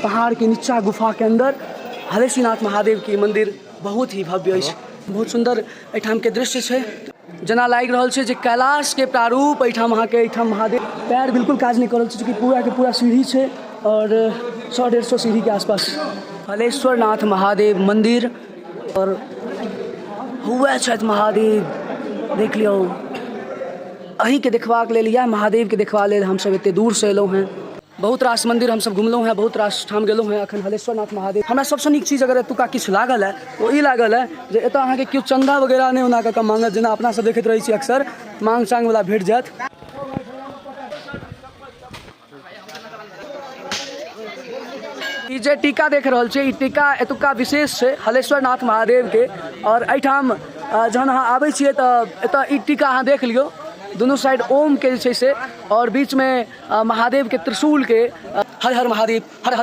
पहाड़ के नीचा गुफा के अंदर हलेशीनाथ महादेव के मंदिर बहुत ही भव्य है, बहुत सुंदर एठाम के दृश्य है। जना लाग रहा है जे कैलाश के प्रारूप एठाम महादेव पैर बिल्कुल काज नहीं कर रहा है, चूँकि पूरा के पूरा सीढ़ी है और 100-150 सीढ़ी के आसपास हलेश्वर नाथ महादेव मंदिर और हुए छथि महादेव। देख लियो अहीं के देखबाक लेल या महादेव के देखबा लेल हम सब एते दूर से एलहुँ हैं। बहुत रास मंदिर हम सब घुमलहुँ हैं, बहुत रास ठाम गेलहुँ हैं। अखन हलेश्वर नाथ महादेव हमरा सबसे नीक चीज अगर एतुका किछु लागल है तो ई लागल है जे एतऽ अहाँके केओ चंदा वगैरह नहीं ओना कऽ मांगत, जेना अपना सब देखैत रहै छी अक्सर मांग चांग वाला भेट जायत। ई जे टीका देख रहल छी, ई टीका एतुका विशेष है हलेश्वर नाथ महादेव के। और एठाम जहन अहाँ आबै छियै तऽ एतऽ ई टीका अहाँ देख लियौ, दोनों साइड ओम के से और बीच में महादेव के त्रिशूल के हर हर महादेव हर हर